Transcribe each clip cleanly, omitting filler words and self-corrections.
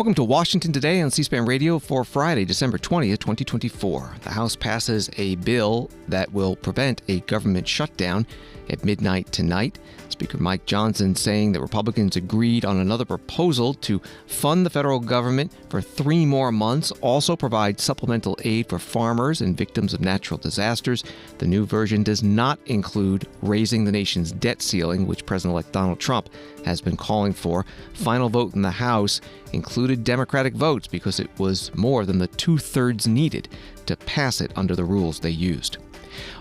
Welcome to Washington Today on C-SPAN Radio for Friday, December 20th, 2024. The House passes a bill that will prevent a government shutdown at midnight tonight. Speaker Mike Johnson saying that Republicans agreed on another proposal to fund the federal government for 3 more months, also provide supplemental aid for farmers and victims of natural disasters. The new version does not include raising the nation's debt ceiling, which President-elect Donald Trump has been calling for. Final vote in the House included Democratic votes because it was more than the 2/3 needed to pass it under the rules they used.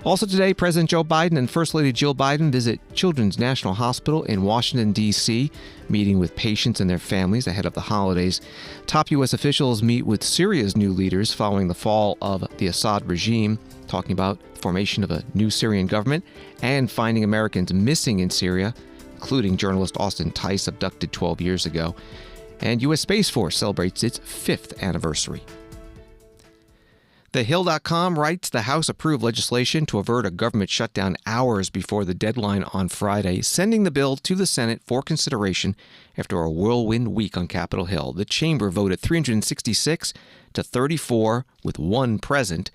Also today, President Joe Biden and First Lady Jill Biden visit Children's National Hospital in Washington, D.C., meeting with patients and their families ahead of the holidays. Top U.S. officials meet with Syria's new leaders following the fall of the Assad regime, talking about formation of a new Syrian government and finding Americans missing in Syria, including journalist Austin Tice, abducted 12 years ago. And U.S. Space Force celebrates its 5th anniversary. TheHill.com writes the House approved legislation to avert a government shutdown hours before the deadline on Friday, sending the bill to the Senate for consideration after a whirlwind week on Capitol Hill. The chamber voted 366 to 34 with 1 present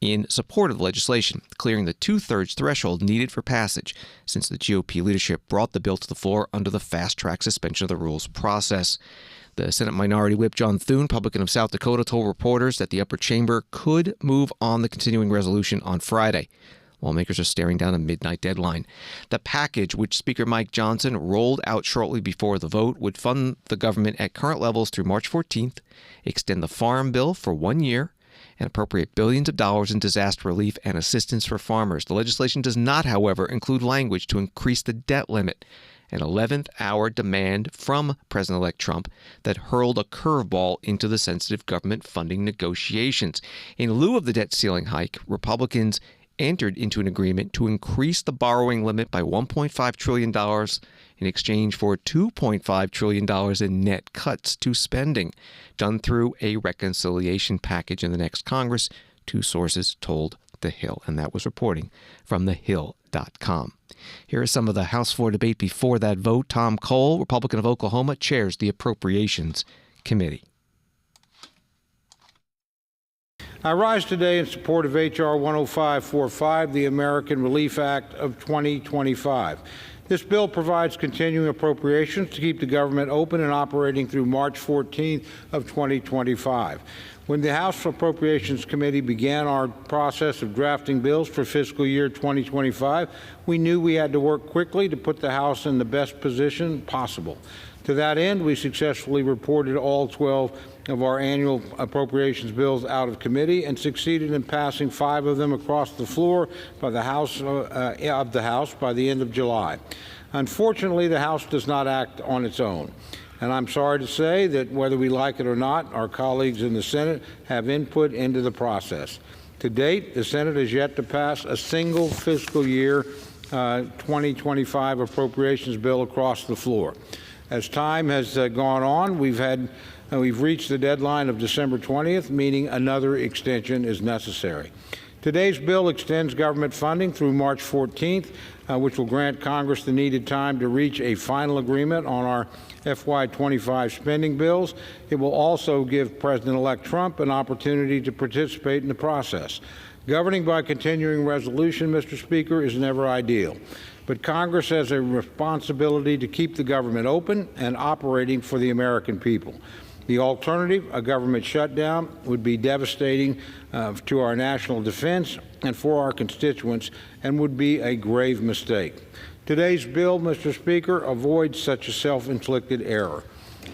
in support of the legislation, clearing the 2/3 threshold needed for passage since the GOP leadership brought the bill to the floor under the fast-track suspension of the rules process. The Senate Minority Whip John Thune, Republican of South Dakota, told reporters that the upper chamber could move on the continuing resolution on Friday. Lawmakers are staring down a midnight deadline. The package, which Speaker Mike Johnson rolled out shortly before the vote, would fund the government at current levels through March 14th, extend the Farm Bill for 1 year, and appropriate billions of dollars in disaster relief and assistance for farmers. The legislation does not, however, include language to increase the debt limit, an 11th-hour demand from President-elect Trump that hurled a curveball into the sensitive government funding negotiations. In lieu of the debt ceiling hike, Republicans entered into an agreement to increase the borrowing limit by $1.5 trillion in exchange for $2.5 trillion in net cuts to spending, done through a reconciliation package in the next Congress, 2 sources told The Hill, and that was reporting from TheHill.com. Here is some of the House floor debate before that vote. Tom Cole, Republican of Oklahoma, chairs the Appropriations Committee. I rise today in support of H.R. 10545, the American Relief Act of 2025. This bill provides continuing appropriations to keep the government open and operating through March 14th of 2025. When the House Appropriations Committee began our process of drafting bills for fiscal year 2025, we knew we had to work quickly to put the House in the best position possible. To that end, we successfully reported all 12 of our annual appropriations bills out of committee and succeeded in passing 5 of them across the floor by the House by the end of July. Unfortunately, the House does not act on its own. And I'm sorry to say that whether we like it or not, our colleagues in the Senate have input into the process. To date, the Senate has yet to pass a single fiscal year 2025 appropriations bill across the floor. As time has gone on, we've reached the deadline of December 20th, meaning another extension is necessary. Today's bill extends government funding through March 14th, which will grant Congress the needed time to reach a final agreement on our FY25 spending bills. It will also give President-elect Trump an opportunity to participate in the process. Governing by continuing resolution, Mr. Speaker, is never ideal, but Congress has a responsibility to keep the government open and operating for the American people. The alternative, a government shutdown, would be devastating to our national defense and for our constituents and would be a grave mistake. Today's bill, Mr. Speaker, avoids such a self-inflicted error.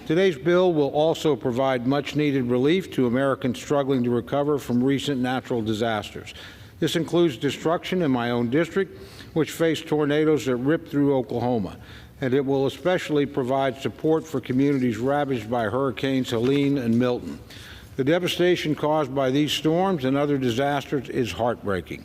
Today's bill will also provide much-needed relief to Americans struggling to recover from recent natural disasters. This includes destruction in my own district, which faced tornadoes that ripped through Oklahoma, and it will especially provide support for communities ravaged by Hurricanes Helene and Milton. The devastation caused by these storms and other disasters is heartbreaking.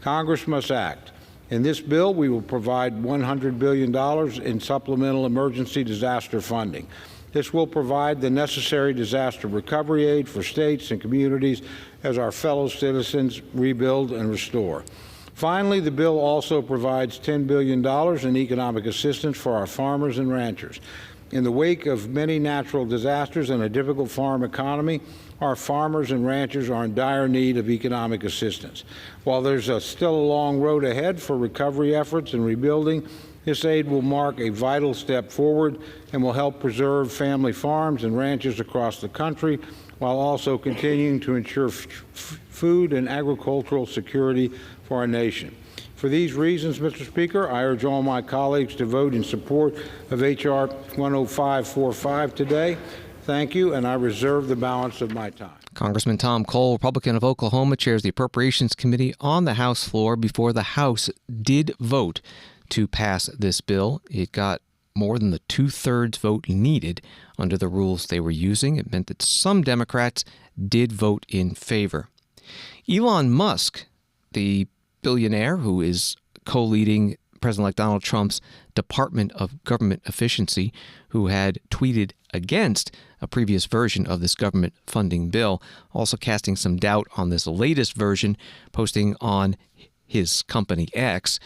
Congress must act. In this bill, we will provide $100 billion in supplemental emergency disaster funding. This will provide the necessary disaster recovery aid for states and communities as our fellow citizens rebuild and restore. Finally, the bill also provides $10 billion in economic assistance for our farmers and ranchers. In the wake of many natural disasters and a difficult farm economy, our farmers and ranchers are in dire need of economic assistance. While there's still a long road ahead for recovery efforts and rebuilding, this aid will mark a vital step forward and will help preserve family farms and ranches across the country while also continuing to ensure food and agricultural security for our nation. For these reasons, Mr. Speaker, I urge all my colleagues to vote in support of H.R. 10545 today. Thank you, and I reserve the balance of my time. Congressman Tom Cole, Republican of Oklahoma, chairs the Appropriations Committee on the House floor before the House did vote to pass this bill. It got more than the two-thirds vote needed under the rules they were using. It meant that some Democrats did vote in favor. Elon Musk, the billionaire who is co-leading President-elect Donald Trump's Department of Government Efficiency, who had tweeted against a previous version of this government funding bill, also casting some doubt on this latest version, posting on his company X.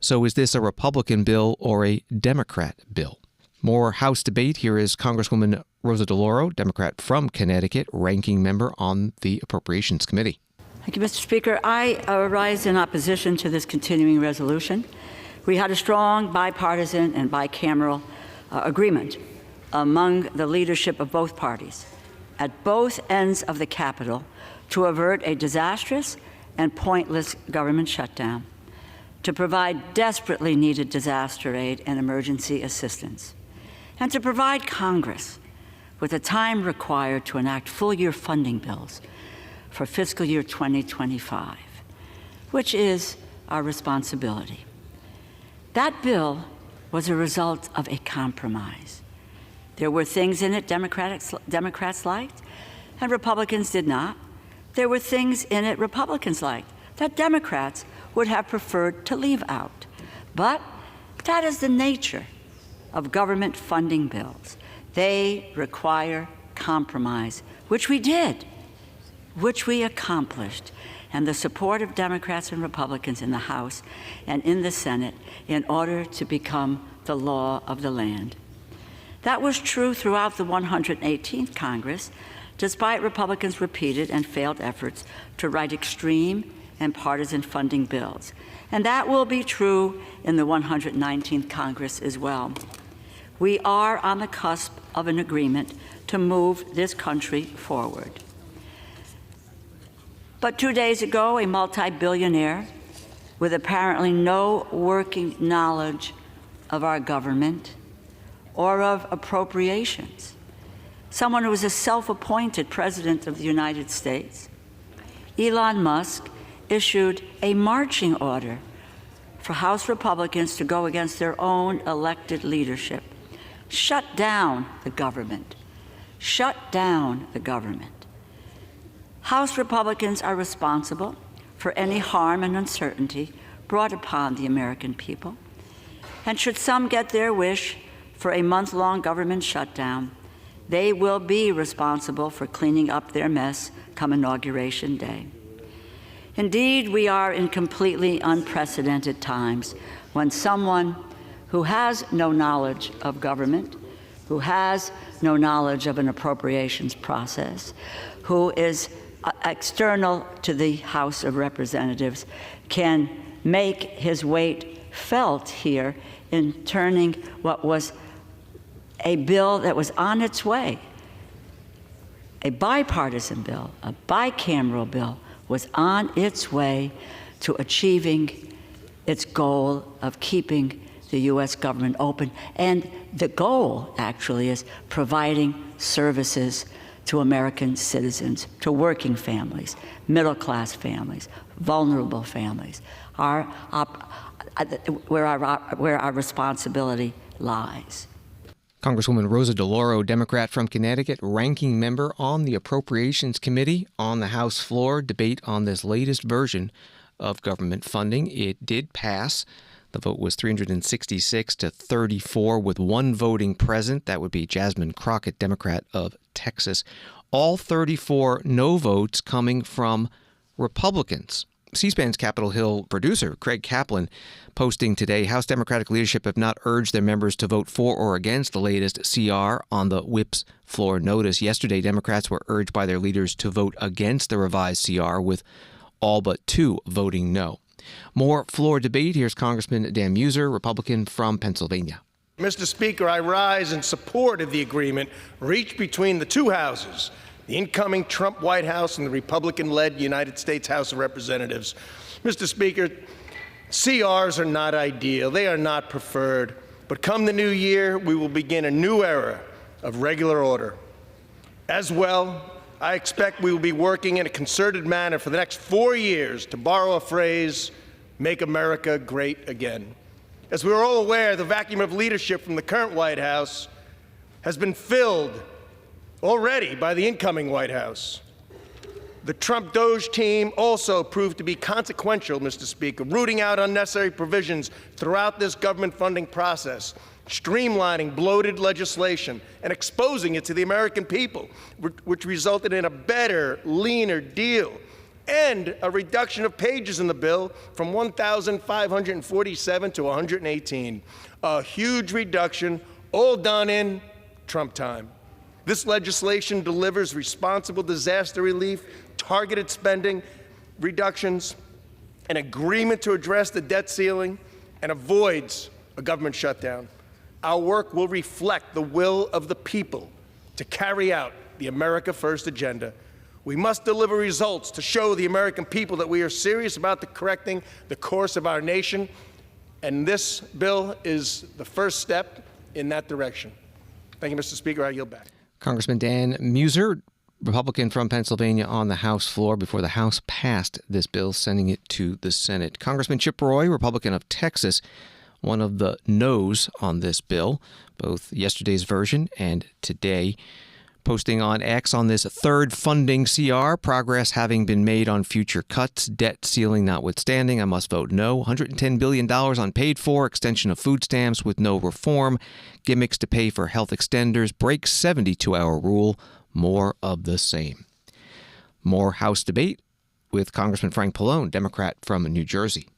So is this a Republican bill or a Democrat bill? More House debate. Here is Congresswoman Rosa DeLauro, Democrat from Connecticut, ranking member on the Appropriations Committee. Thank you, Mr. Speaker. I rise in opposition to this continuing resolution. We had a strong bipartisan and bicameral agreement among the leadership of both parties at both ends of the Capitol to avert a disastrous and pointless government shutdown, to provide desperately needed disaster aid and emergency assistance, and to provide Congress with the time required to enact full-year funding bills for fiscal year 2025, which is our responsibility. That bill was a result of a compromise. There were things in it Democrats liked and Republicans did not. There were things in it Republicans liked that Democrats would have preferred to leave out. But that is the nature of government funding bills. They require compromise, which we did, which we accomplished, and the support of Democrats and Republicans in the House and in the Senate in order to become the law of the land. That was true throughout the 118th Congress, despite Republicans' repeated and failed efforts to write extreme and partisan funding bills. And that will be true in the 119th Congress as well. We are on the cusp of an agreement to move this country forward. But 2 days ago, a multi-billionaire with apparently no working knowledge of our government or of appropriations, someone who is a self-appointed president of the United States, Elon Musk, issued a marching order for House Republicans to go against their own elected leadership. Shut down the government. Shut down the government. House Republicans are responsible for any harm and uncertainty brought upon the American people. And should some get their wish for a month-long government shutdown, they will be responsible for cleaning up their mess come Inauguration Day. Indeed, we are in completely unprecedented times when someone who has no knowledge of government, who has no knowledge of an appropriations process, who is external to the House of Representatives, can make his weight felt here in turning what was a bill that was on its way, a bipartisan bill, a bicameral bill, was on its way to achieving its goal of keeping the U.S. government open. And the goal, actually, is providing services to American citizens, to working families, middle-class families, vulnerable families, where our responsibility lies. Congresswoman Rosa DeLauro, Democrat from Connecticut, ranking member on the Appropriations Committee on the House floor. Debate on this latest version of government funding. It did pass. The vote was 366 to 34 with one voting present. That would be Jasmine Crockett, Democrat of Texas. All 34 no votes coming from Republicans. C-SPAN's Capitol Hill producer, Craig Kaplan, posting today, House Democratic leadership have not urged their members to vote for or against the latest CR on the whip's floor notice. Yesterday, Democrats were urged by their leaders to vote against the revised CR, with all but 2 voting no. More floor debate. Here's Congressman Dan Muser, Republican from Pennsylvania. Mr. Speaker, I rise in support of the agreement reached between the 2 houses, the incoming Trump White House and the Republican-led United States House of Representatives. Mr. Speaker, CRs are not ideal. They are not preferred. But come the new year, we will begin a new era of regular order. As well, I expect we will be working in a concerted manner for the next 4 years, to borrow a phrase, make America great again. As we are all aware, the vacuum of leadership from the current White House has been filled already by the incoming White House. The Trump Doge team also proved to be consequential, Mr. Speaker, rooting out unnecessary provisions throughout this government funding process, streamlining bloated legislation and exposing it to the American people, which resulted in a better, leaner deal and a reduction of pages in the bill from 1,547 to 118. A huge reduction, all done in Trump time. This legislation delivers responsible disaster relief, targeted spending reductions, an agreement to address the debt ceiling, and avoids a government shutdown. Our work will reflect the will of the people to carry out the America First agenda. We must deliver results to show the American people that we are serious about correcting the course of our nation, and this bill is the first step in that direction. Thank you, Mr. Speaker. I yield back. Congressman Dan Muser, Republican from Pennsylvania, on the House floor before the House passed this bill, sending it to the Senate. Congressman Chip Roy, Republican of Texas, one of the no's on this bill, both yesterday's version and today, posting on X on this third funding CR, progress having been made on future cuts, debt ceiling notwithstanding, I must vote no. $110 billion unpaid for, extension of food stamps with no reform, gimmicks to pay for health extenders, break 72-hour rule, more of the same. More House debate with Congressman Frank Pallone, Democrat from New Jersey.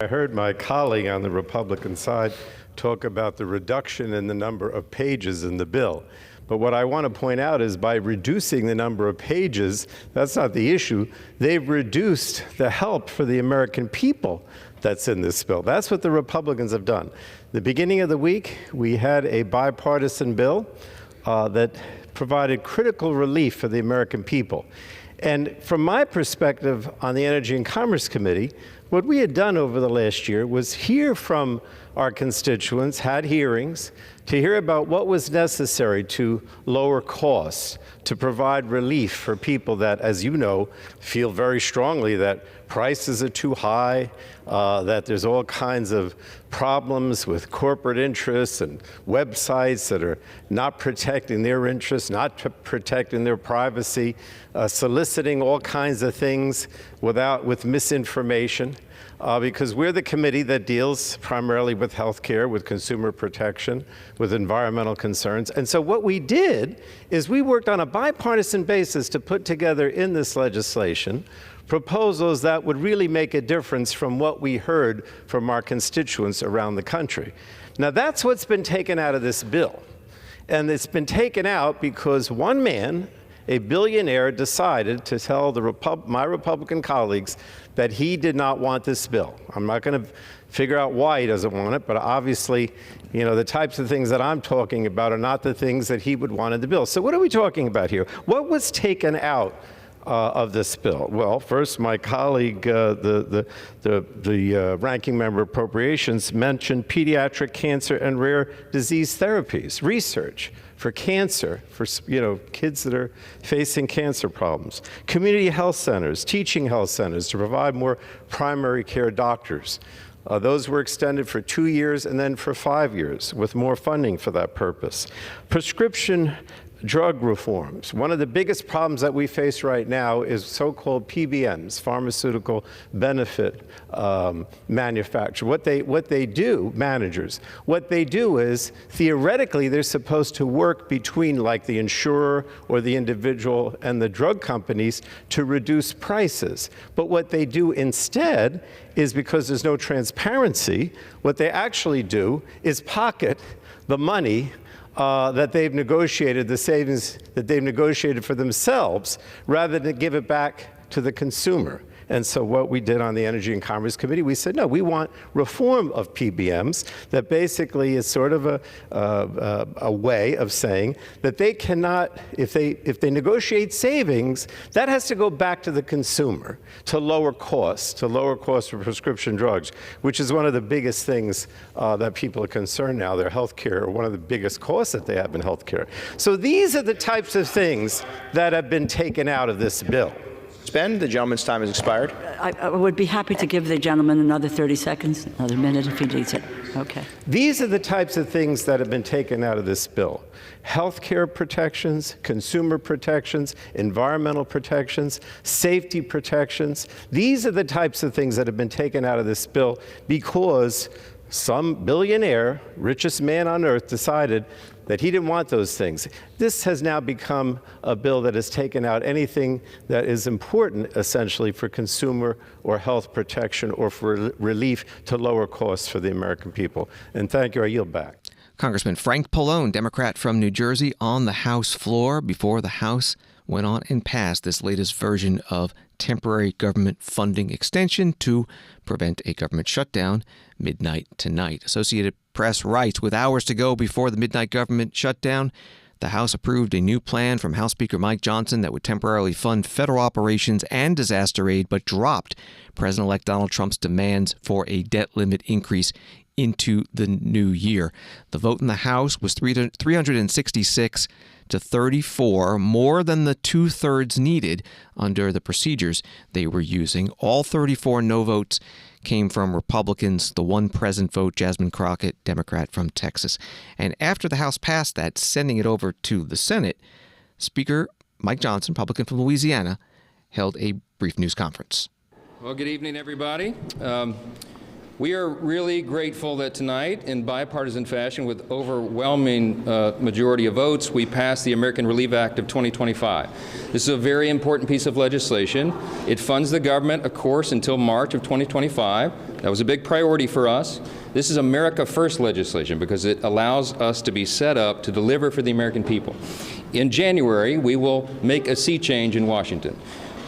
I heard my colleague on the Republican side talk about the reduction in the number of pages in the bill. But what I want to point out is by reducing the number of pages, that's not the issue. They've reduced the help for the American people that's in this bill. That's what the Republicans have done. The beginning of the week, we had a bipartisan bill that provided critical relief for the American people. And from my perspective on the Energy and Commerce Committee, what we had done over the last year was hear from our constituents, had hearings, to hear about what was necessary to lower costs, to provide relief for people that, as you know, feel very strongly that prices are too high, that there's all kinds of problems with corporate interests and websites that are not protecting their interests, not protecting their privacy, soliciting all kinds of things with misinformation. Because we're the committee that deals primarily with health care, with consumer protection, with environmental concerns. And so what we did is we worked on a bipartisan basis to put together in this legislation proposals that would really make a difference from what we heard from our constituents around the country. Now, that's what's been taken out of this bill. And it's been taken out because one man, a billionaire, decided to tell my Republican colleagues that he did not want this bill. I'm not going to figure out why he doesn't want it, but obviously, you know, the types of things that I'm talking about are not the things that he would want in the bill. So what are we talking about here? What was taken out of this bill? Well, first, my colleague, the ranking member appropriations, mentioned pediatric cancer and rare disease therapies, research for cancer, for kids that are facing cancer problems, community health centers, teaching health centers to provide more primary care doctors. Those were extended for 2 years and then for 5 years with more funding for that purpose. Prescription drug reforms. One of the biggest problems that we face right now is so-called PBMs, pharmaceutical benefit manufacturer. What they do, managers, what they do is, theoretically, they're supposed to work between, like, the insurer or the individual and the drug companies to reduce prices. But what they do instead is, because there's no transparency, what they actually do is pocket the money that they've negotiated, the savings that they've negotiated for themselves, rather than give it back to the consumer. And so what we did on the Energy and Commerce Committee, we said, no, we want reform of PBMs that basically is sort of a way of saying that they cannot, if they negotiate savings, that has to go back to the consumer to lower costs for prescription drugs, which is one of the biggest things that people are concerned now. Their health care, one of the biggest costs that they have in health care. So these are the types of things that have been taken out of this bill. Ben, the gentleman's time has expired. I would be happy to give the gentleman another 30 seconds, another minute if he needs it. Okay. These are the types of things that have been taken out of this bill. Health care protections, consumer protections, environmental protections, safety protections. These are the types of things that have been taken out of this bill because some billionaire, richest man on earth, decided that he didn't want those things. This has now become a bill that has taken out anything that is important, essentially, for consumer or health protection or for relief to lower costs for the American people. And thank you. I yield back. Congressman Frank Pallone, Democrat from New Jersey, on the House floor before the House went on and passed this latest version of temporary government funding extension to prevent a government shutdown midnight tonight. Associated Press writes, with hours to go before the midnight government shutdown, the House approved a new plan from House Speaker Mike Johnson that would temporarily fund federal operations and disaster aid, but dropped President-elect Donald Trump's demands for a debt limit increase into the new year. The vote in the House was 366 to 34, more than the two-thirds needed under the procedures they were using. All 34 no votes came from Republicans. The one present vote, Jasmine Crockett, Democrat from Texas. And after the House passed that, sending it over to the Senate, Speaker Mike Johnson, Republican from Louisiana, held a brief news conference. Well, good evening, everybody. We are really grateful that tonight, in bipartisan fashion, with overwhelming majority of votes, we passed the American Relief Act of 2025. This is a very important piece of legislation. It funds the government, of course, until March of 2025. That was a big priority for us. This is America First legislation because it allows us to be set up to deliver for the American people. In January, we will make a sea change in Washington.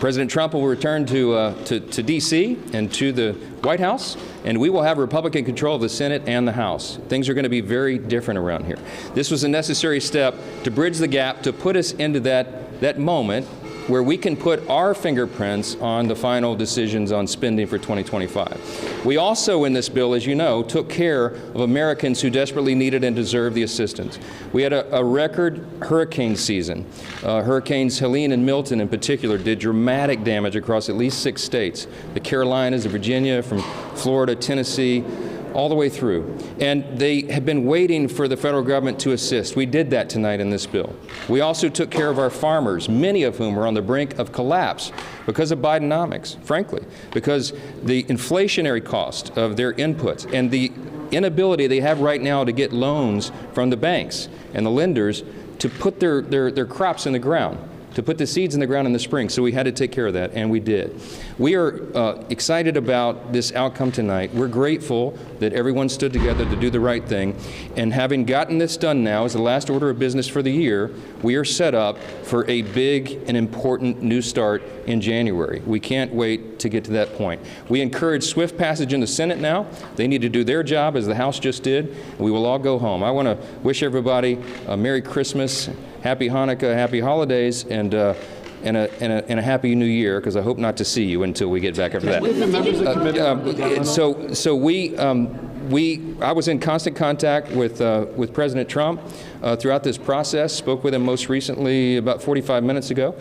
President Trump will return to D.C. and to the White House, and we will have Republican control of the Senate and the House. Things are going to be very different around here. This was a necessary step to bridge the gap, to put us into that moment where we can put our fingerprints on the final decisions on spending for 2025. We also, in this bill, as you know, took care of Americans who desperately needed and deserved the assistance. We had a record hurricane season. Hurricanes Helene and Milton, in particular, did dramatic damage across at least 6 states. The Carolinas, the Virginia, from Florida, Tennessee, all the way through. And they have been waiting for the federal government to assist. We did that tonight in this bill. We also took care of our farmers, many of whom are on the brink of collapse because of Bidenomics, frankly, because the inflationary cost of their inputs and the inability they have right now to get loans from the banks and the lenders to put their crops in the ground, to put the seeds in the ground in the spring. So we had to take care of that, and we did. We are excited about this outcome tonight. We're grateful that everyone stood together to do the right thing. And having gotten this done now as the last order of business for the year, we are set up for a big and important new start in January. We can't wait to get to that point. We encourage swift passage in the Senate now. They need to do their job, as the House just did. We will all go home. I want to wish everybody a Merry Christmas, Happy Hanukkah, Happy Holidays, and a Happy New Year, because I hope not to see you until we get back after that. I was in constant contact with President Trump throughout this process, spoke with him most recently about 45 minutes ago.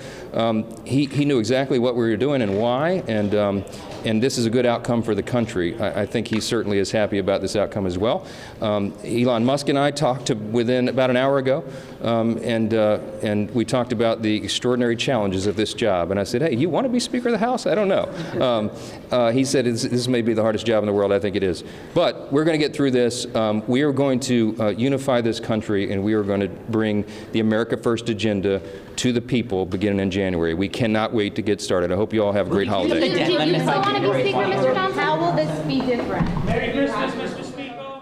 He knew exactly what we were doing and why, and this is a good outcome for the country. I think he certainly is happy about this outcome as well. Elon Musk and I talked within about an hour ago and we talked about the extraordinary challenges of this job. And I said, hey, you want to be Speaker of the House? I don't know. He said, this may be the hardest job in the world. I think it is. But we're going to get through this. We are going to unify this country, and we are going to bring the America First agenda to the people beginning in January. We cannot wait to get started. I hope you all have a great holiday. Do you still want to be Speaker, Mr. Johnson? How will this be different? Merry Christmas, Mr. Speaker.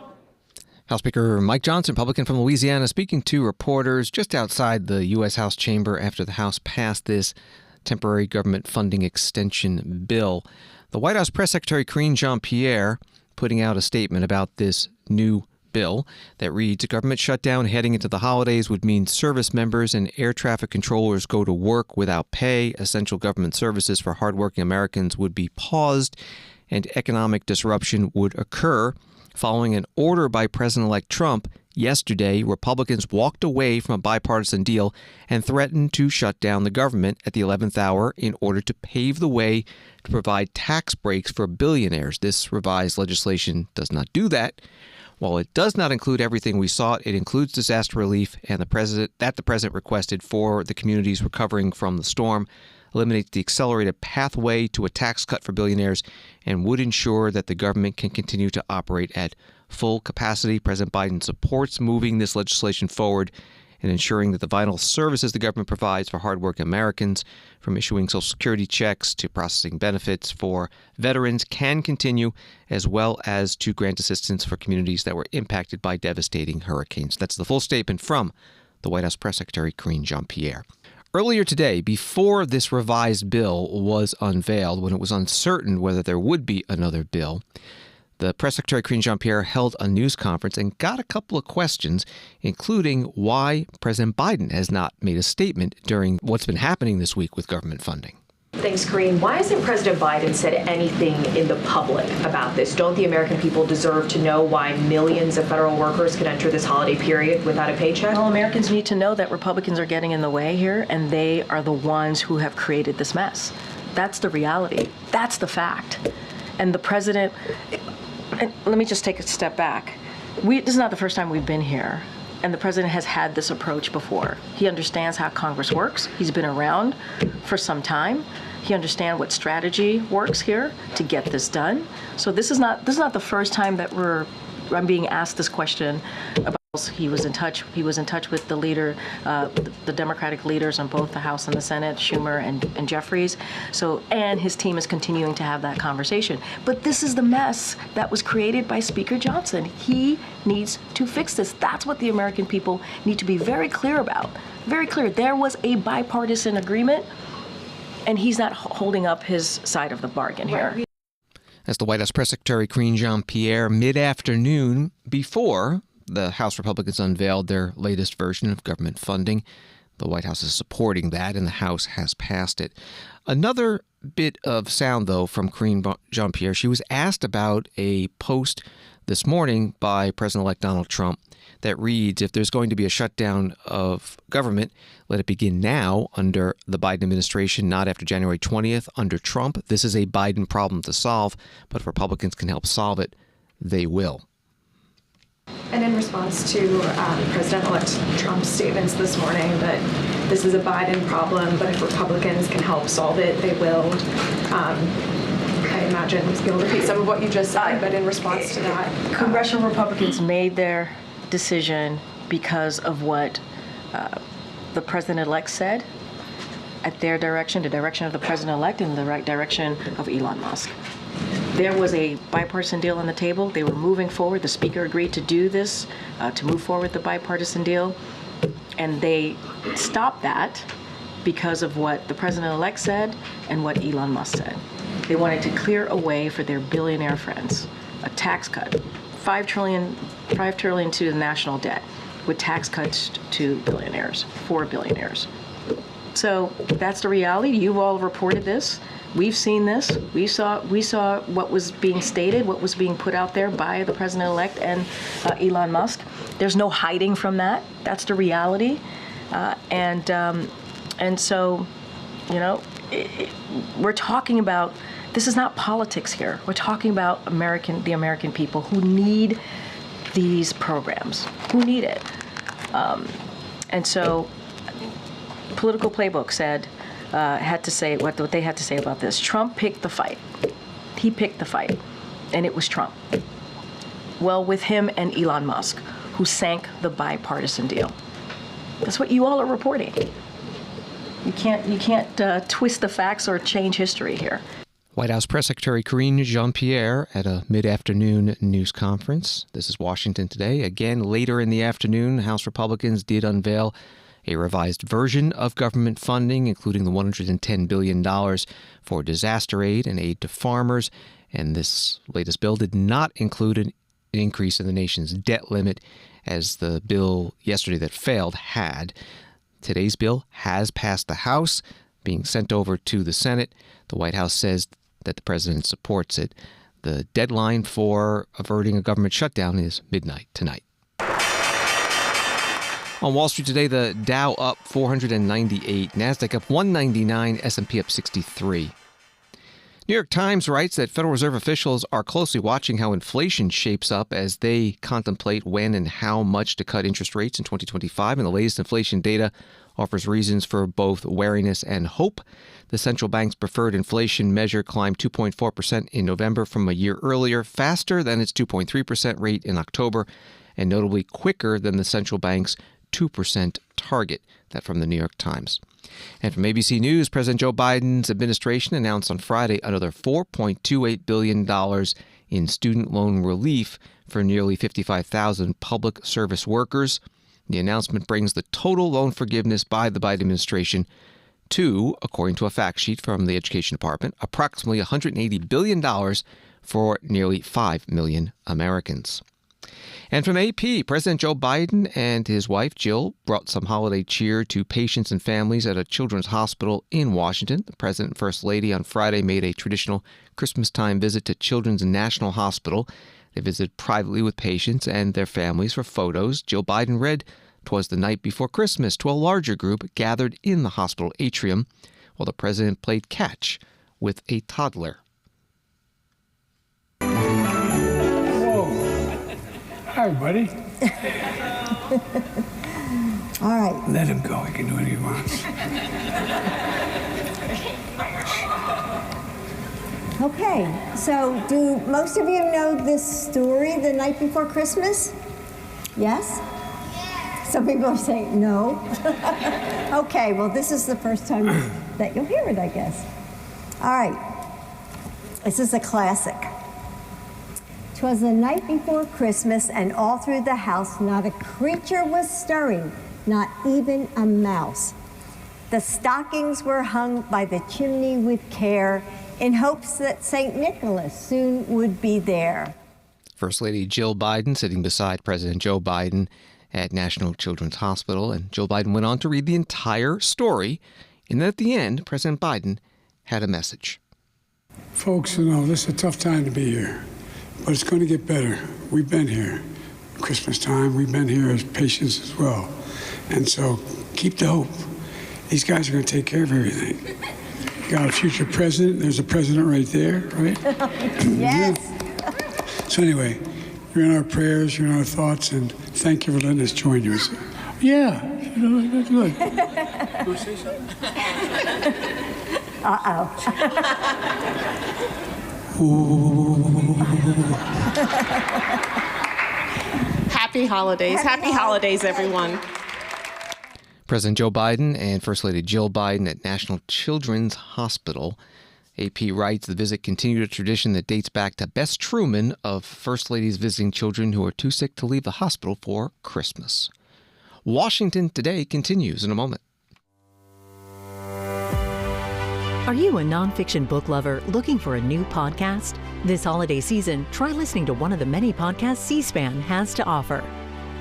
House Speaker Mike Johnson, Republican from Louisiana, speaking to reporters just outside the U.S. House chamber after the House passed this temporary government funding extension bill. The White House Press Secretary Karine Jean-Pierre putting out a statement about this new bill that reads, a government shutdown heading into the holidays would mean service members and air traffic controllers go to work without pay. Essential government services for hardworking Americans would be paused, and economic disruption would occur. Following an order by President-elect Trump yesterday, Republicans walked away from a bipartisan deal and threatened to shut down the government at the 11th hour in order to pave the way to provide tax breaks for billionaires. This revised legislation does not do that. While it does not include everything we sought, it includes disaster relief and the president requested for the communities recovering from the storm, eliminates the accelerated pathway to a tax cut for billionaires, and would ensure that the government can continue to operate at full capacity. President Biden supports moving this legislation forward and ensuring that the vital services the government provides for hardworking Americans, from issuing Social Security checks to processing benefits for veterans, can continue, as well as to grant assistance for communities that were impacted by devastating hurricanes. That's the full statement from the White House Press Secretary Karine Jean-Pierre. Earlier today, before this revised bill was unveiled, when it was uncertain whether there would be another bill, the Press Secretary Karine Jean-Pierre held a news conference and got a couple of questions, including why President Biden has not made a statement during what's been happening this week with government funding. Thanks, Karine. Why hasn't President Biden said anything in the public about this? Don't the American people deserve to know why millions of federal workers could enter this holiday period without a paycheck? Well, Americans need to know that Republicans are getting in the way here, and they are the ones who have created this mess. That's the reality. That's the fact. And the president, and let me just take a step back. This is not the first time we've been here. And the president has had this approach before. He understands how Congress works. He's been around for some time. He understands what strategy works here to get this done. So this is not the first time that I'm being asked this question about. He was in touch with the leader, the Democratic leaders on both the House and the Senate, Schumer and Jeffries. And his team is continuing to have that conversation. But this is the mess that was created by Speaker Johnson. He needs to fix this. That's what the American people need to be very clear about. Very clear. There was a bipartisan agreement, and he's not holding up his side of the bargain here. As the White House Press Secretary Karine Jean-Pierre, mid-afternoon before the House Republicans unveiled their latest version of government funding. The White House is supporting that, and the House has passed it. Another bit of sound, though, from Karine Jean-Pierre. She was asked about a post this morning by President-elect Donald Trump that reads, if there's going to be a shutdown of government, let it begin now under the Biden administration, not after January 20th under Trump. This is a Biden problem to solve, but if Republicans can help solve it, they will. And in response to President-elect Trump's statements this morning that this is a Biden problem, but if Republicans can help solve it, they will. I imagine you'll repeat some of what you just said, but in response to that. Congressional Republicans made their decision because of what the President-elect said at their direction, the direction of the President-elect, and the right direction of Elon Musk. There was a bipartisan deal on the table. They were moving forward. The Speaker agreed to do this, to move forward the bipartisan deal. And they stopped that because of what the President-elect said and what Elon Musk said. They wanted to clear a way for their billionaire friends, a tax cut, $5 trillion to the national debt, with tax cuts to billionaires, for billionaires. So that's the reality. You've all reported this. We've seen this. We saw what was being stated, what was being put out there by the President-elect and Elon Musk. There's no hiding from that. That's the reality. And so, we're talking about, this is not politics here. We're talking about the American people who need these programs, who need it. And so Political Playbook said, had to say what they had to say about this. Trump picked the fight. He picked the fight, and it was Trump. Well, with him and Elon Musk, who sank the bipartisan deal. That's what you all are reporting. You can't twist the facts or change history here. White House Press Secretary Karine Jean-Pierre at a mid-afternoon news conference. This is Washington Today. Again, later in the afternoon, House Republicans did unveil a revised version of government funding, including the $110 billion for disaster aid and aid to farmers. And this latest bill did not include an increase in the nation's debt limit, as the bill yesterday that failed had. Today's bill has passed the House, being sent over to the Senate. The White House says that the president supports it. The deadline for averting a government shutdown is midnight tonight. On Wall Street today, the Dow up 498, NASDAQ up 199, S&P up 63. New York Times writes that Federal Reserve officials are closely watching how inflation shapes up as they contemplate when and how much to cut interest rates in 2025. And the latest inflation data offers reasons for both wariness and hope. The central bank's preferred inflation measure climbed 2.4% in November from a year earlier, faster than its 2.3% rate in October, and notably quicker than the central bank's 2% target. That from the New York Times. And from ABC News, President Joe Biden's administration announced on Friday another $4.28 billion in student loan relief for nearly 55,000 public service workers. The announcement brings the total loan forgiveness by the Biden administration to, according to a fact sheet from the Education Department, approximately $180 billion for nearly 5 million Americans. And from AP, President Joe Biden and his wife, Jill, brought some holiday cheer to patients and families at a children's hospital in Washington. The President and First Lady on Friday made a traditional Christmas-time visit to Children's National Hospital. They visited privately with patients and their families for photos. Jill Biden read "'Twas the Night Before Christmas" to a larger group gathered in the hospital atrium, while the President played catch with a toddler. Hi, buddy. All right. Let him go. He can do what he wants. Okay, so do most of you know this story, The Night Before Christmas? Yes? Some people are saying no. Okay, well, this is the first time that you'll hear it, I guess. All right. This is a classic. 'Twas the night before Christmas, and all through the house not a creature was stirring, not even a mouse. The stockings were hung by the chimney with care, in hopes that St. Nicholas soon would be there. First Lady Jill Biden sitting beside President Joe Biden at National Children's Hospital, and Jill Biden went on to read the entire story, and then at the end, President Biden had a message. Folks, you know, this is a tough time to be here. But it's going to get better. We've been here Christmas time. We've been here as patients as well. And so keep the hope. These guys are going to take care of everything. You got a future president. There's a president right there, right? Yes. So anyway, you're in our prayers, you're in our thoughts, and thank you for letting us join you. Yeah, good. You want to say something? Uh-oh. Happy holidays. Happy holidays, everyone. President Joe Biden and First Lady Jill Biden at National Children's Hospital. AP writes the visit continued a tradition that dates back to Bess Truman of First Ladies visiting children who are too sick to leave the hospital for Christmas. Washington Today continues in a moment. Are you a nonfiction book lover looking for a new podcast? This holiday season, try listening to one of the many podcasts C-SPAN has to offer.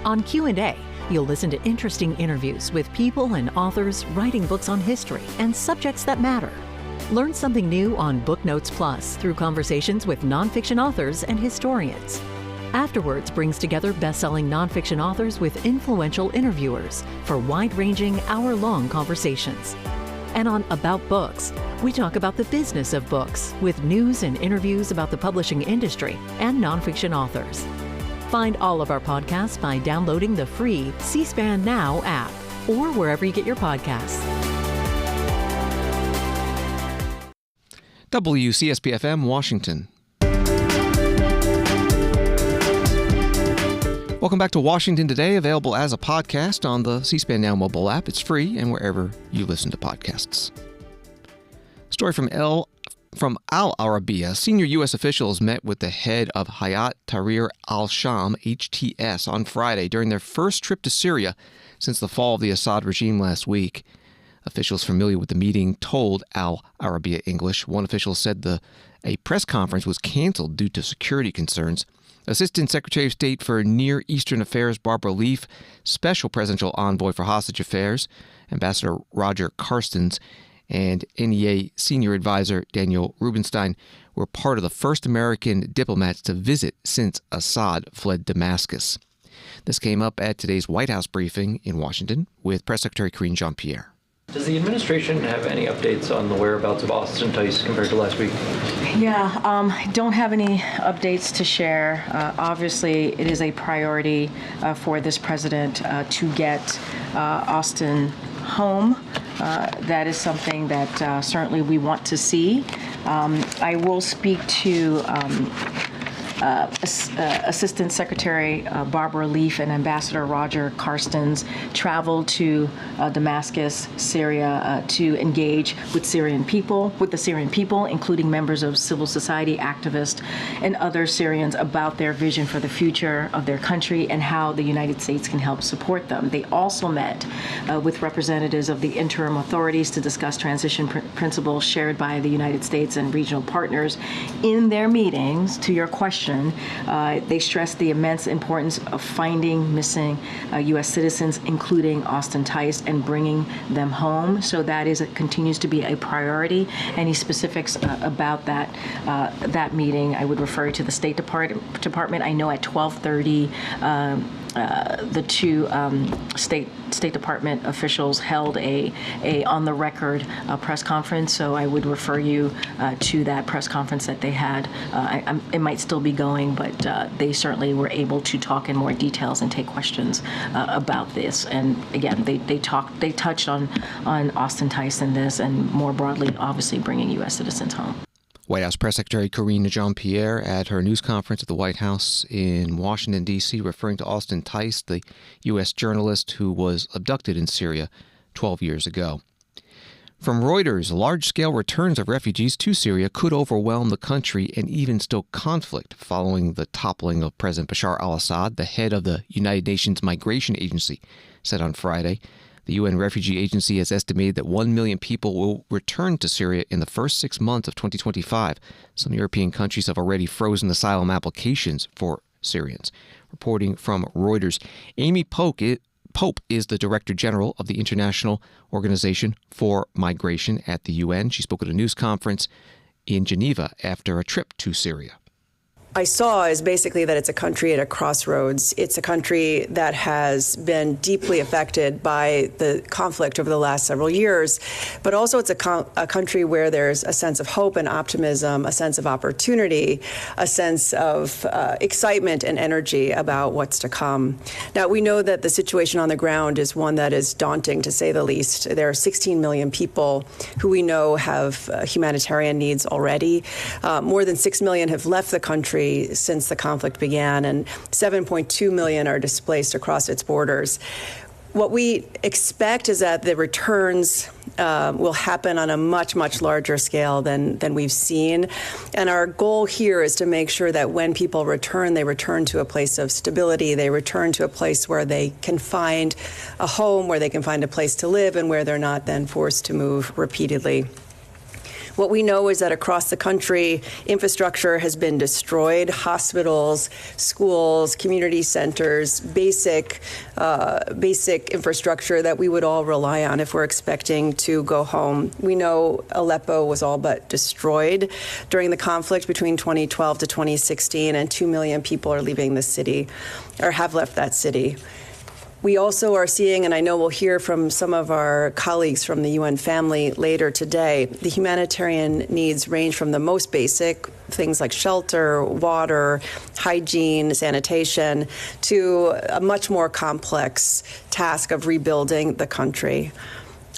On Q&A, you'll listen to interesting interviews with people and authors writing books on history and subjects that matter. Learn something new on Book Notes Plus through conversations with nonfiction authors and historians. Afterwards brings together best-selling nonfiction authors with influential interviewers for wide-ranging, hour-long conversations. And on About Books, we talk about the business of books with news and interviews about the publishing industry and nonfiction authors. Find all of our podcasts by downloading the free C-SPAN Now app or wherever you get your podcasts. WCSB-FM, Washington. Welcome back to Washington Today, available as a podcast on the C-SPAN Now mobile app. It's free and wherever you listen to podcasts. Story from Al Arabiya. Senior U.S. officials met with the head of Hayat Tahrir al-Sham, HTS, on Friday during their first trip to Syria since the fall of the Assad regime last week. Officials familiar with the meeting told Al Arabiya English. One official said a press conference was canceled due to security concerns. Assistant Secretary of State for Near Eastern Affairs Barbara Leaf, Special Presidential Envoy for Hostage Affairs Ambassador Roger Carstens, and NEA Senior Advisor Daniel Rubinstein were part of the first American diplomats to visit since Assad fled Damascus. This came up at today's White House briefing in Washington with Press Secretary Karine Jean-Pierre. Does the administration have any updates on the whereabouts of Austin Tice compared to last week? Yeah, don't have any updates to share. Obviously, it is a priority for this president to get Austin home. That is something that certainly we want to see. I will speak to Assistant Secretary Barbara Leaf and Ambassador Roger Carstens traveled to Damascus, Syria, to engage with the Syrian people, including members of civil society activists and other Syrians about their vision for the future of their country and how the United States can help support them. They also met with representatives of the interim authorities to discuss transition principles shared by the United States and regional partners. In their meetings, to your question, they stressed the immense importance of finding missing U.S. citizens, including Austin Tice, and bringing them home. So that continues to be a priority. Any specifics about that meeting, I would refer you to the State Department. I know at 12:30, the two State Department officials held a on-the-record press conference, so I would refer you to that press conference that they had. It might still be going, but they certainly were able to talk in more details and take questions about this. And again, they touched on Austin Tice and this, and more broadly, obviously, bringing U.S. citizens home. White House Press Secretary Karine Jean-Pierre at her news conference at the White House in Washington, D.C., referring to Austin Tice, the U.S. journalist who was abducted in Syria 12 years ago. From Reuters, large-scale returns of refugees to Syria could overwhelm the country and even stoke conflict following the toppling of President Bashar al-Assad, the head of the United Nations Migration Agency, said on Friday. The UN Refugee Agency has estimated that 1 million people will return to Syria in the first 6 months of 2025. Some European countries have already frozen asylum applications for Syrians. Reporting from Reuters, Amy Pope is the Director General of the International Organization for Migration at the UN. She spoke at a news conference in Geneva after a trip to Syria. I saw is basically that it's a country at a crossroads. It's a country that has been deeply affected by the conflict over the last several years, but also it's a country where there's a sense of hope and optimism, a sense of opportunity, a sense of excitement and energy about what's to come. Now, we know that the situation on the ground is one that is daunting, to say the least. There are 16 million people who we know have humanitarian needs already. More than 6 million have left the country since the conflict began, and 7.2 million are displaced across its borders. What we expect is that the returns will happen on a much, much larger scale than we've seen. And our goal here is to make sure that when people return, they return to a place of stability. They return to a place where they can find a home, where they can find a place to live, and where they're not then forced to move repeatedly. What we know is that across the country, infrastructure has been destroyed. Hospitals, schools, community centers, basic infrastructure that we would all rely on if we're expecting to go home. We know Aleppo was all but destroyed during the conflict between 2012 to 2016, and 2 million people are leaving the city or have left that city. We also are seeing, and I know we'll hear from some of our colleagues from the UN family later today, the humanitarian needs range from the most basic, things like shelter, water, hygiene, sanitation, to a much more complex task of rebuilding the country.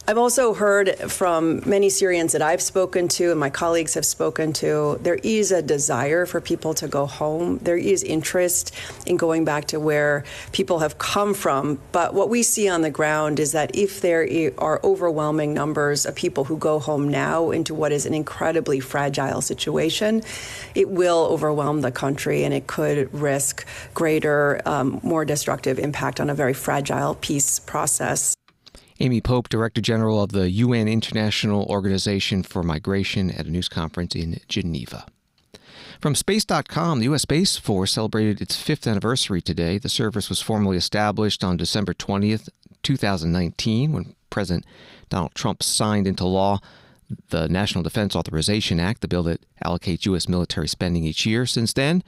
I've also heard from many Syrians that I've spoken to and my colleagues have spoken to, there is a desire for people to go home. There is interest in going back to where people have come from. But what we see on the ground is that if there are overwhelming numbers of people who go home now into what is an incredibly fragile situation, it will overwhelm the country and it could risk greater, more destructive impact on a very fragile peace process. Amy Pope, Director General of the UN International Organization for Migration, at a news conference in Geneva. From Space.com, the U.S. Space Force celebrated its 5th anniversary today. The service was formally established on December 20th, 2019, when President Donald Trump signed into law the National Defense Authorization Act, the bill that allocates U.S. military spending each year. Since then,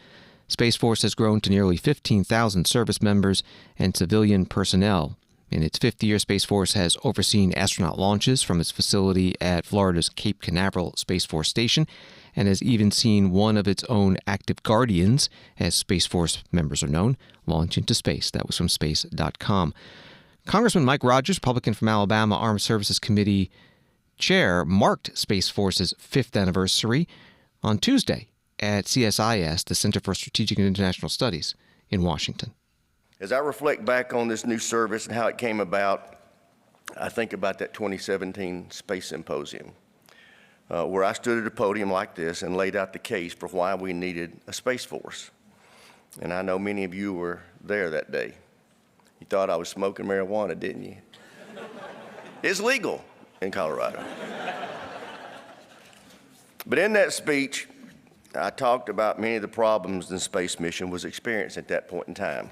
Space Force has grown to nearly 15,000 service members and civilian personnel. In its 5th year, Space Force has overseen astronaut launches from its facility at Florida's Cape Canaveral Space Force Station and has even seen one of its own active Guardians, as Space Force members are known, launch into space. That was from Space.com. Congressman Mike Rogers, Republican from Alabama, Armed Services Committee Chair, marked Space Force's 5th anniversary on Tuesday at CSIS, the Center for Strategic and International Studies in Washington. As I reflect back on this new service and how it came about, I think about that 2017 Space Symposium, where I stood at a podium like this and laid out the case for why we needed a Space Force. And I know many of you were there that day. You thought I was smoking marijuana, didn't you? It's legal in Colorado. But in that speech, I talked about many of the problems the space mission was experiencing at that point in time.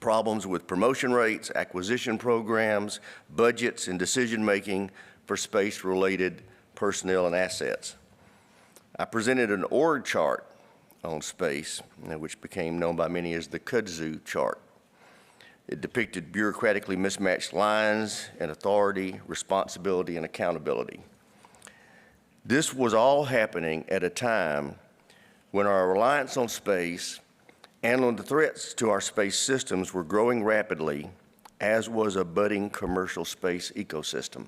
Problems with promotion rates, acquisition programs, budgets, and decision-making for space-related personnel and assets. I presented an org chart on space, which became known by many as the kudzu chart. It depicted bureaucratically mismatched lines and authority, responsibility, and accountability. This was all happening at a time when our reliance on space and on the threats to our space systems were growing rapidly, as was a budding commercial space ecosystem.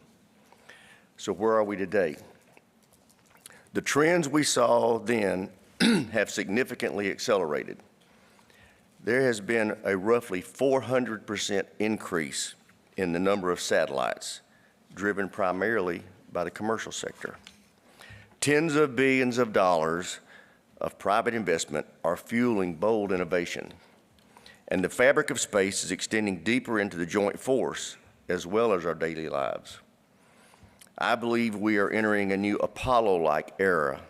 So where are we today? The trends we saw then have significantly accelerated. There has been a roughly 400% increase in the number of satellites, driven primarily by the commercial sector. Tens of billions of dollars of private investment are fueling bold innovation. And the fabric of space is extending deeper into the joint force as well as our daily lives. I believe we are entering a new Apollo-like era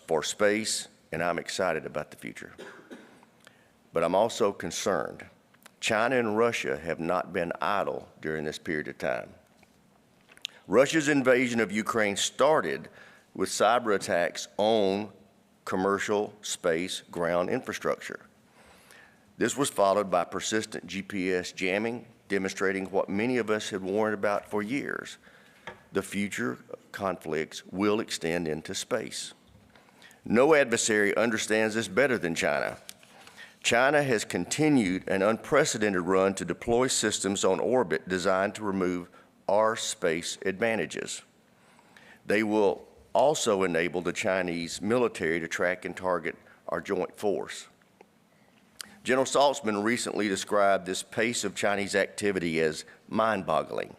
for space, and I'm excited about the future. But I'm also concerned. China and Russia have not been idle during this period of time. Russia's invasion of Ukraine started with cyber attacks on commercial space ground infrastructure. This was followed by persistent GPS jamming, demonstrating what many of us had warned about for years. The future conflicts will extend into space. No adversary understands this better than China. China has continued an unprecedented run to deploy systems on orbit designed to remove our space advantages. They will also enable the Chinese military to track and target our joint force. General Saltzman recently described this pace of Chinese activity as mind-boggling,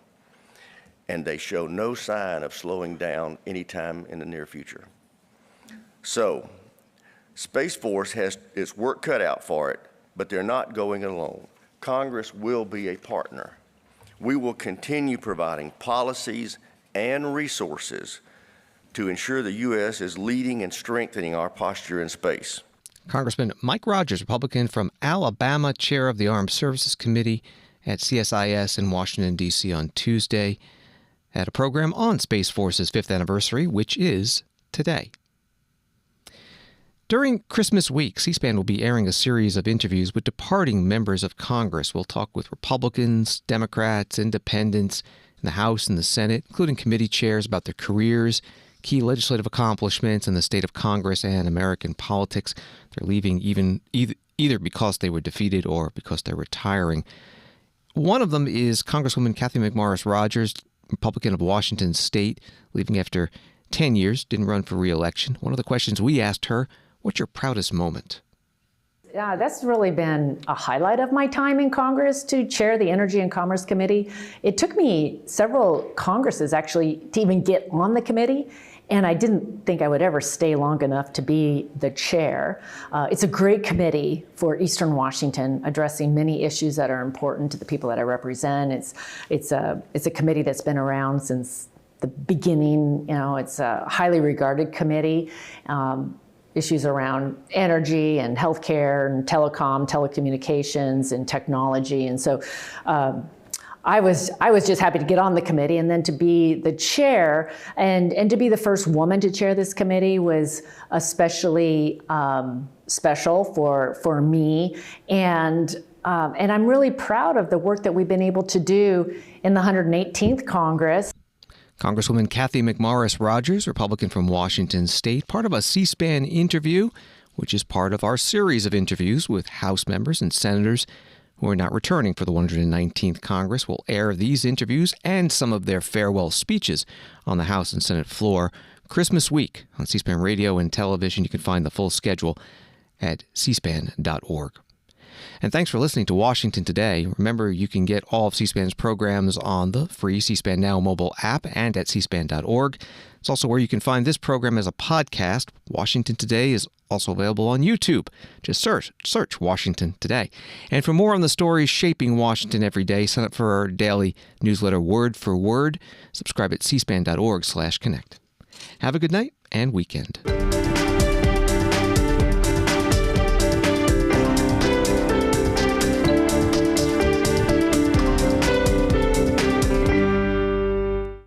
and they show no sign of slowing down anytime in the near future. So, Space Force has its work cut out for it, but they're not going alone. Congress will be a partner. We will continue providing policies and resources to ensure the U.S. is leading and strengthening our posture in space. Congressman Mike Rogers, Republican from Alabama, chair of the Armed Services Committee at CSIS in Washington, D.C. on Tuesday at a program on Space Force's 5th anniversary, which is today. During Christmas week, C-SPAN will be airing a series of interviews with departing members of Congress. We'll talk with Republicans, Democrats, Independents in the House and the Senate, including committee chairs, about their careers, key legislative accomplishments in the state of Congress and American politics. They're leaving either because they were defeated or because they're retiring. One of them is Congresswoman Cathy McMorris Rodgers, Republican of Washington State, leaving after 10 years, didn't run for re-election. One of the questions we asked her, what's your proudest moment? That's really been a highlight of my time in Congress, to chair the Energy and Commerce Committee. It took me several Congresses actually to even get on the committee, and I didn't think I would ever stay long enough to be the chair. It's a great committee for Eastern Washington, addressing many issues that are important to the people that I represent. It's a committee that's been around since the beginning. It's a highly regarded committee. Issues around energy and healthcare and telecommunications and technology. And so I was just happy to get on the committee, and then to be the chair and to be the first woman to chair this committee was especially special for me. And I'm really proud of the work that we've been able to do in the 118th Congress. Congresswoman Cathy McMorris Rodgers, Republican from Washington State, part of a C-SPAN interview, which is part of our series of interviews with House members and senators who are not returning for the 119th Congress. We'll air these interviews and some of their farewell speeches on the House and Senate floor Christmas week on C-SPAN radio and television. You can find the full schedule at cspan.org. And thanks for listening to Washington Today. Remember, you can get all of C-SPAN's programs on the free C-SPAN Now mobile app and at cspan.org. It's also where you can find this program as a podcast. Washington Today is also available on YouTube. Just search Washington Today. And for more on the stories shaping Washington every day, sign up for our daily newsletter Word for Word. Subscribe at cspan.org/connect. Have a good night and weekend.